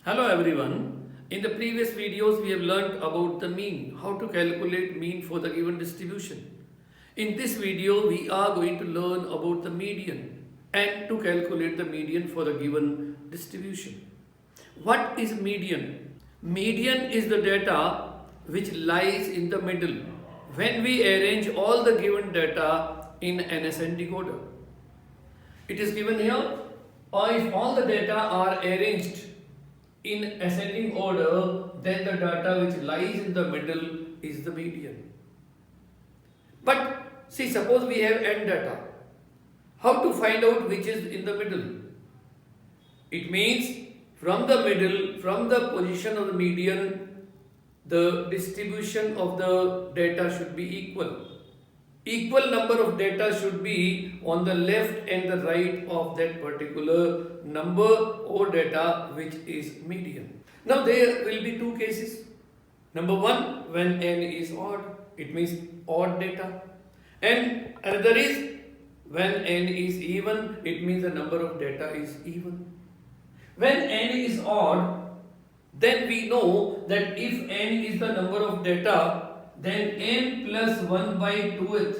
Hello everyone. In the previous videos we have learnt about the mean, how to calculate mean for the given distribution. In this video we are going to learn about the median and to calculate the median for the given distribution. What is median? Median is the data which lies in the middle when we arrange all the given data in an ascending order. It is given here, or if all the data are arranged in ascending order, then the data which lies in the middle is the median. But see, suppose we have n data. How to find out which is in the middle? It means from the middle, from the position of the median, the distribution of the data should be equal. Equal number of data should be on the left and the right of that particular number or data which is median. Now there will be two cases. Number one, when n is odd, it means odd data. And another is when n is even, it means the number of data is even. When n is odd, then we know that if n is the number of data, then n plus 1 by 2th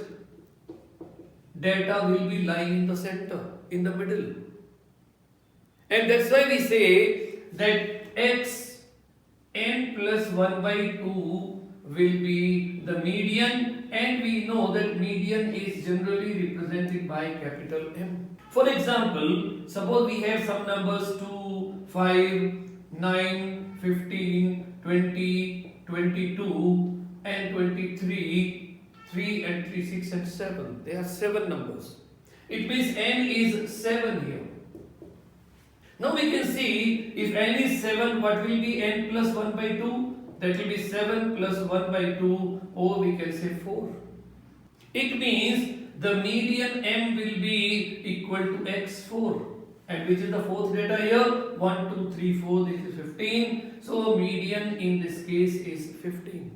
data will be lying in the center, in the middle. And that's why we say that x n plus 1 by 2 will be the median, and we know that median is generally represented by capital M. For example, suppose we have some numbers 2, 5, 9, 15, 20, 22 and 23, 3 and 3, 6 and 7. They are 7 numbers. It means n is 7 here. Now we can see if n is 7, what will be n plus 1 by 2? That will be 7 plus 1 by 2, or we can say 4. It means the median m will be equal to x4. And which is the fourth data here? 1, 2, 3, 4, this is 15. So median in this case is 15.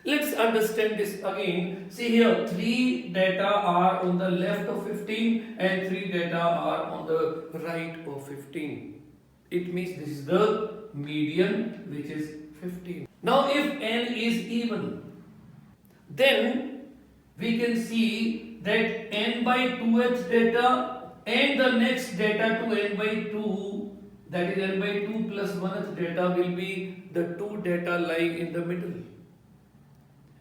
Let's understand this again. See here, 3 data are on the left of 15 and 3 data are on the right of 15. It means this is the median, which is 15. Now if n is even, then we can see that n by 2th data and the next data to n by 2, that is n by 2 plus 1th data, will be the 2 data lying in the middle.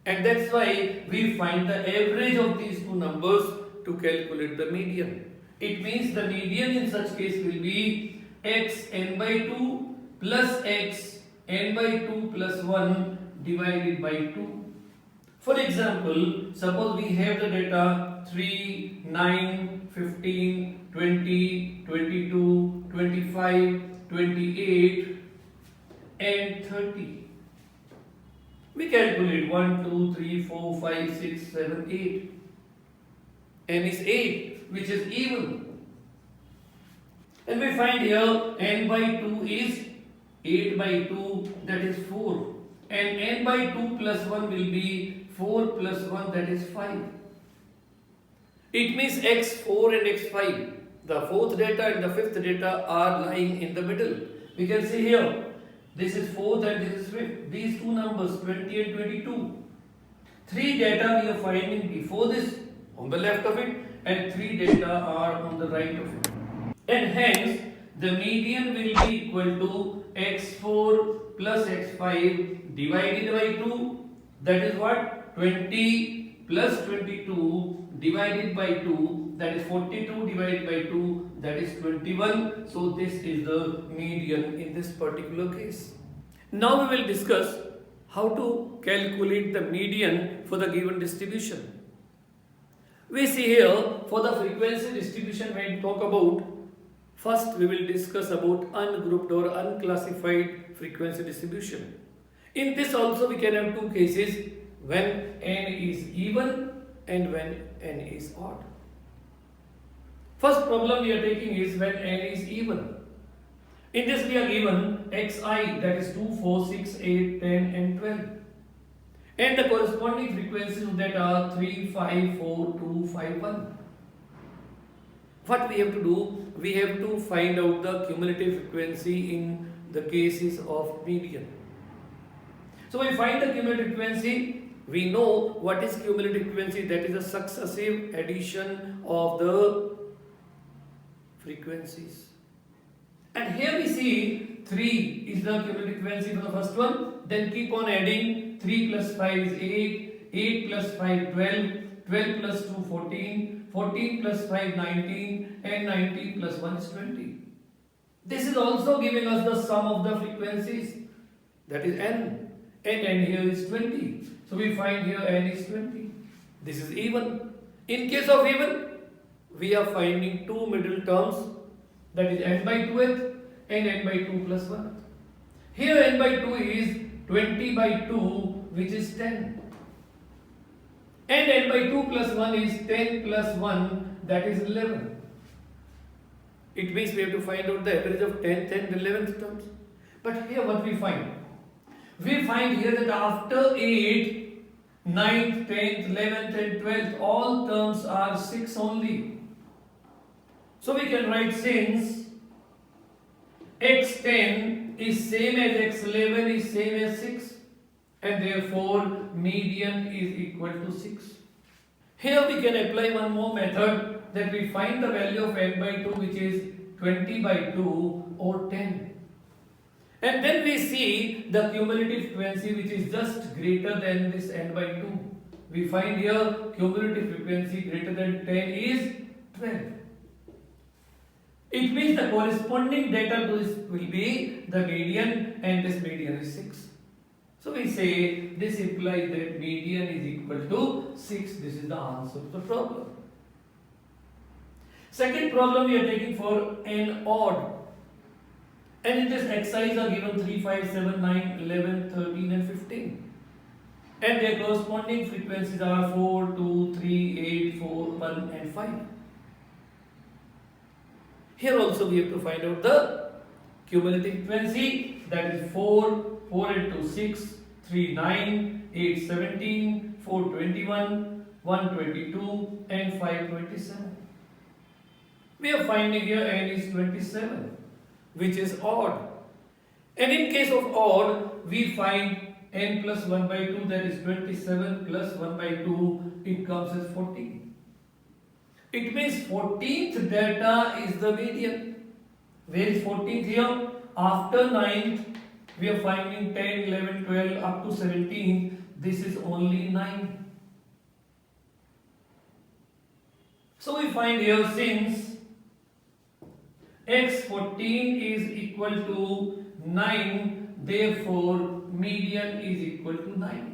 And that's why we find the average of these two numbers to calculate the median. It means the median in such case will be x n by 2 plus x n by 2 plus 1 divided by 2. For example, suppose we have the data 3, 9, 15, 20, 22, 25, 28 and 30. We calculate 1, 2, 3, 4, 5, 6, 7, 8. N is 8, which is even. And we find here n by 2 is 8 by 2, that is 4. And n by 2 plus 1 will be 4 plus 1, that is 5. It means x4 and x5, the fourth data and the fifth data are lying in the middle. We can see here, this is 4th and this is 5th. These two numbers, 20 and 22. 3 data we are finding before this, on the left of it, and 3 data are on the right of it. And hence, the median will be equal to x4 plus x5 divided by 2. That is what? 20 plus 22 divided by 2, that is 42 divided by 2, that is 21. So this is the median in this particular case. Now we will discuss how to calculate the median for the given distribution. We see here for the frequency distribution, when we talk about, first we will discuss about ungrouped or unclassified frequency distribution. In this also we can have two cases, when n is even and when n is odd. First problem we are taking is when n is even. In this we are given xi, that is 2, 4, 6, 8, 10 and 12. And the corresponding frequencies of that are 3, 5, 4, 2, 5, 1. What we have to do? We have to find out the cumulative frequency in the cases of median. So we find the cumulative frequency. We know what is cumulative frequency. That is a successive addition of the frequencies. And here we see 3 is the cumulative frequency for the first one. Then keep on adding. 3 plus 5 is 8. 8 plus 5 12. 12 plus 2 14. 14 plus 5 19. And 19 plus 1 is 20. This is also giving us the sum of the frequencies. That is n. And n here is 20. So we find here n is 20. This is even. In case of even, we are finding two middle terms. That is n by 2th and n by 2 plus 1. Here n by 2 is 20 by 2, which is 10. And n by 2 plus 1 is 10 plus 1, that is 11. It means we have to find out the average of 10th and 11th terms. But here what we find? We find here that after 8, 9th, 10th, 11th and 12th, all terms are 6 only. So we can write, since x10 is same as x11 is same as 6, and therefore median is equal to 6. Here we can apply one more method, that we find the value of n by 2, which is 20 by 2 or 10. And then we see the cumulative frequency, which is just greater than this n by 2. We find here cumulative frequency greater than 10 is 12. It means the corresponding data to this will be the median, and this median is 6. So we say this implies that median is equal to 6. This is the answer to the problem. Second problem we are taking for n odd. And in this exercise are given 3, 5, 7, 9, 11, 13 and 15. And their corresponding frequencies are 4, 2, 3, 8, 4, 1 and 5. Here also we have to find out the cumulative frequency, that is 4, 4 and 2, 6, 3, 9, 8, 17, 4, 21, 1, 22 and 5, 27. We are finding here n is 27, which is odd. And in case of odd, we find n plus 1 by 2, that is 27 plus 1 by 2, it comes as 14. It means 14th data is the median. Where is 14th here? After 9th, we are finding 10, 11, 12 up to 17. This is only 9. So we find here, since x14 is equal to 9, therefore median is equal to 9.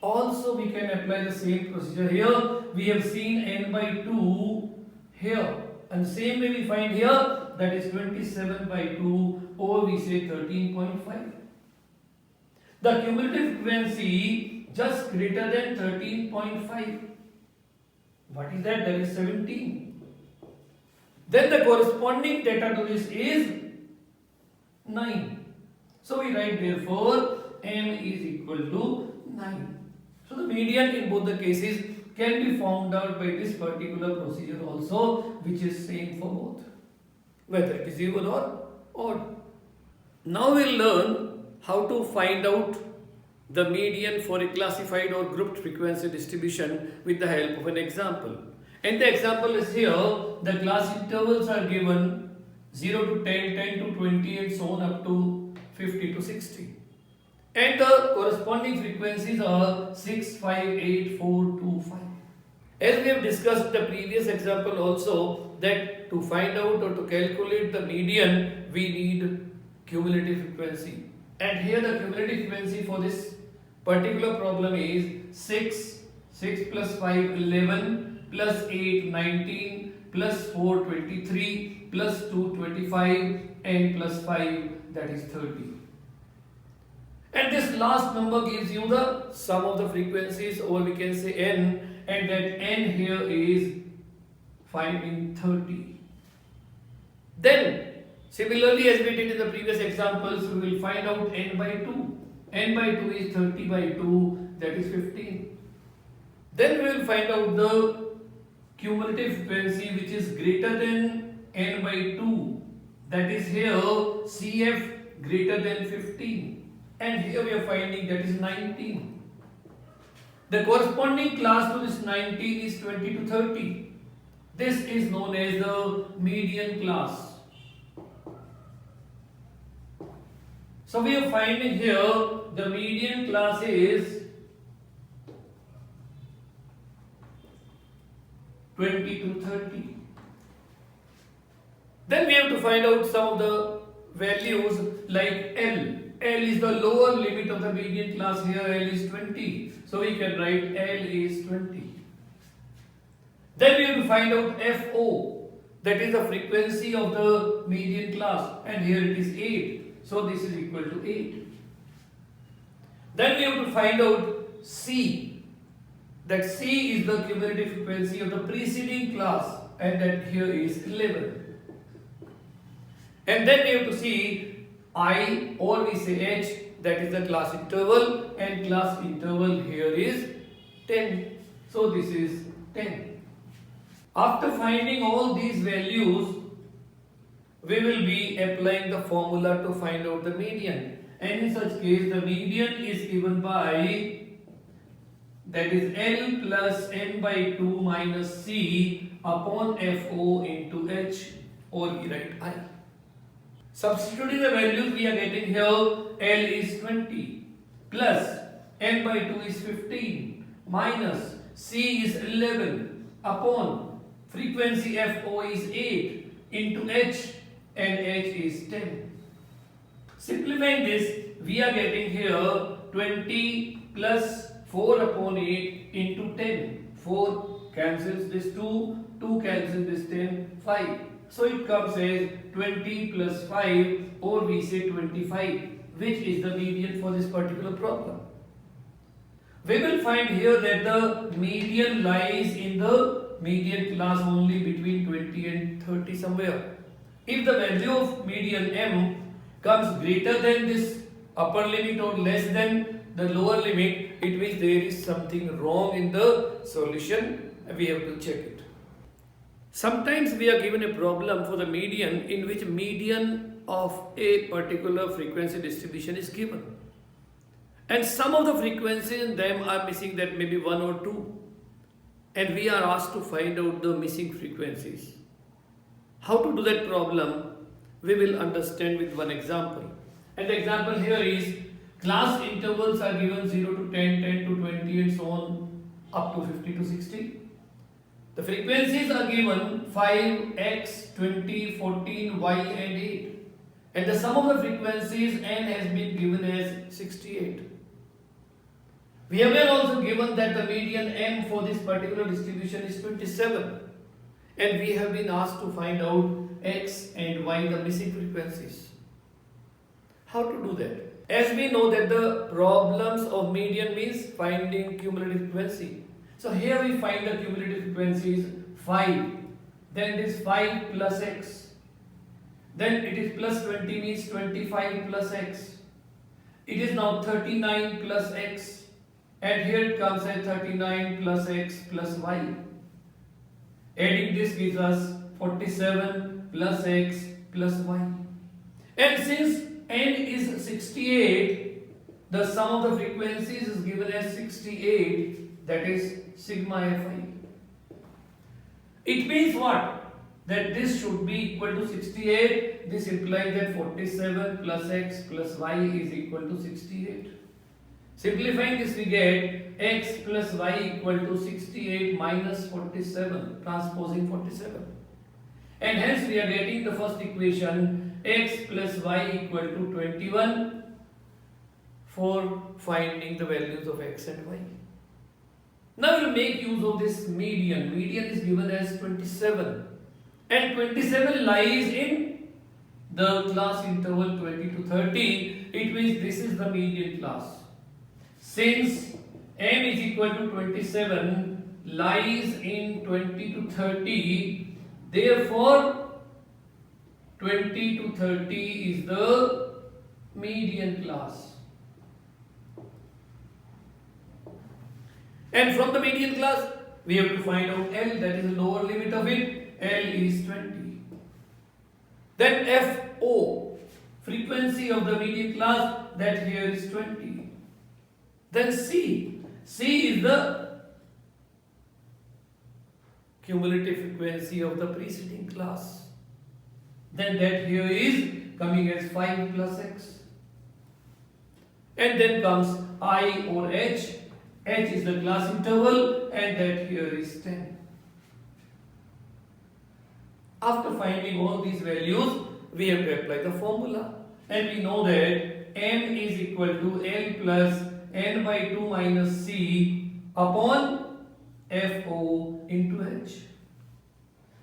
Also we can apply the same procedure here. We have seen n by 2 here, and same way we find here, that is 27 by 2, or we say 13.5. The cumulative frequency just greater than 13.5. What is that? That is 17. Then the corresponding data to this is 9. So we write, therefore m is equal to 9. So the median in both the cases can be found out by this particular procedure also, which is same for both, whether it is even or odd. Now we'll learn how to find out the median for a classified or grouped frequency distribution with the help of an example. And the example is here. The class intervals are given 0 to 10, 10 to 20 and so on up to 50 to 60. And the corresponding frequencies are 6, 5, 8, 4, 2, 5. As we have discussed the previous example also, that to find out or to calculate the median, we need cumulative frequency. And here the cumulative frequency for this particular problem is 6, 6 plus 5, 11, plus 8, 19, plus 4, 23, plus 2, 25, and plus 5, that is 30. And this last number gives you the sum of the frequencies, or we can say n, and that n here is finding 30. Then, similarly as we did in the previous examples, we will find out n by 2. n by 2 is 30 by 2, that is 15. Then we will find out the cumulative frequency which is greater than n by 2, that is here CF greater than 15, and here we are finding that is 19. The corresponding class to this 19 is 20 to 30. This is known as the median class. So we are finding here the median class is 20 to 30. Then we have to find out some of the values like L. L is the lower limit of the median class. Here L is 20. So we can write L is 20. Then we have to find out FO. That is the frequency of the median class. And here it is 8. So this is equal to 8. Then we have to find out C. That C is the cumulative frequency of the preceding class. And that here is 11. And then we have to see I, or we say H, that is the class interval, and class interval here is 10. So this is 10. After finding all these values, we will be applying the formula to find out the median. And in such case, the median is given by, that is L plus n by 2 minus C upon FO into H, or we write I. Substituting the values, we are getting here L is 20 plus n by 2 is 15 minus C is 11 upon frequency FO is 8 into H, and H is 10. Simplifying this, we are getting here 20 plus 4 upon 8 into 10. 4 cancels this 2, 2 cancels this 10, 5. So it comes as 20 plus 5, or we say 25, which is the median for this particular problem. We will find here that the median lies in the median class only between 20 and 30 somewhere. If the value of median M comes greater than this upper limit or less than the lower limit, it means there is something wrong in the solution, and we have to check it. Sometimes we are given a problem for the median in which median of a particular frequency distribution is given. And some of the frequencies in them are missing, that maybe 1 or 2. And we are asked to find out the missing frequencies. How to do that problem, we will understand with one example. And the example here is, class intervals are given 0 to 10, 10 to 20 and so on up to 50 to 60. The frequencies are given 5, X, 20, 14, Y and 8. And the sum of the frequencies N has been given as 68. We have been also given that the median M for this particular distribution is 27. And we have been asked to find out X and Y, the missing frequencies. How to do that? As we know that the problems of median means finding cumulative frequency. So here we find the cumulative frequencies 5. Then this 5 plus X. Then it is plus 20 means 25 plus X. It is now 39 plus X. And here it comes at 39 plus X plus Y. Adding this gives us 47 plus X plus Y. And since N is 68, the sum of the frequencies is given as 68, that is sigma Fi. It means what? That this should be equal to 68. This implies that 47 plus X plus Y is equal to 68. Simplifying this, we get X plus Y equal to 68 minus 47, transposing 47. And hence we are getting the first equation, X plus Y equal to 21, for finding the values of X and Y. Now we will make use of this median. Median is given as 27. And 27 lies in the class interval 20 to 30. It means this is the median class. Since M is equal to 27 lies in 20 to 30, therefore 20 to 30 is the median class. And from the median class, We have to find out L, that is the lower limit of it. L is 20. Then FO, frequency of the median class, that here is 20. Then C is the cumulative frequency of the preceding class. Then that here is coming as 5 plus X. And then comes I or H. H is the class interval, and that here is 10. After finding all these values, we have to apply the formula. And we know that M is equal to L plus N by 2 minus C upon FO into H.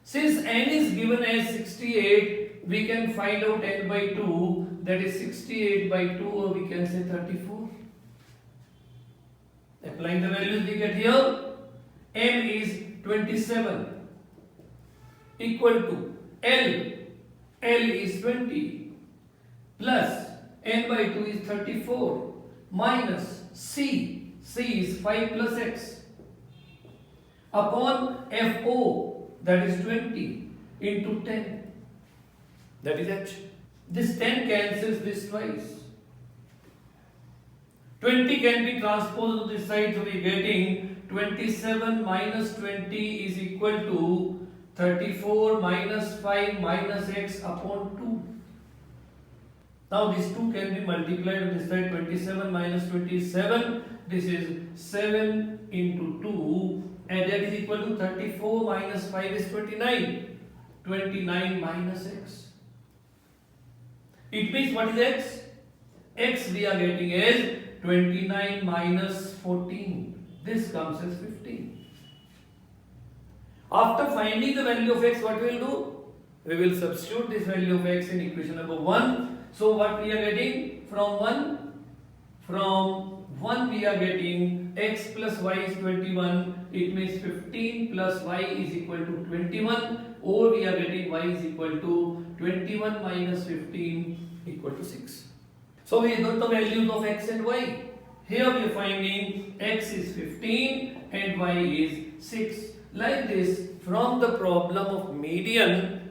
Since N is given as 68, we can find out N by 2, that is 68 by 2, or we can say 34. Applying the values we get here, M is 27 equal to L is 20 plus N by 2 is 34 minus C is 5 plus X upon FO, that is 20 into 10, that is H. This 10 cancels this twice. 20 can be transposed to this side, so we are getting 27 minus 20 is equal to 34 minus 5 minus X upon 2. Now this 2 can be multiplied on this side. 27 minus 27, this is 7 into 2, and that is equal to 34 minus 5 is 29. 29 minus X. It means what is X? X we are getting as 29 minus 14. This comes as 15. After finding the value of X, what we will do? We will substitute this value of X in equation number 1. So what we are getting from 1? From 1 we are getting X plus Y is 21. It means 15 plus Y is equal to 21. Or we are getting Y is equal to 21 minus 15 equal to 6. So we got the values of X and Y. Here we are finding X is 15 and Y is 6. Like this, from the problem of median,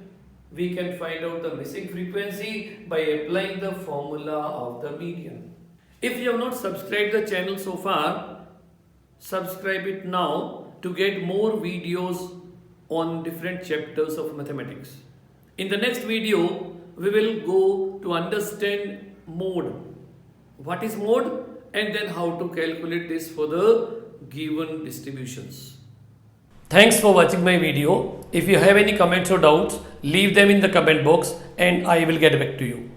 we can find out the missing frequency by applying the formula of the median. If you have not subscribed the channel so far, subscribe it now to get more videos on different chapters of mathematics. In the next video, we will go to understand mode. What is mode? And then how to calculate this for the given distributions. Thanks for watching my video. If you have any comments or doubts, leave them in the comment box and I will get back to you.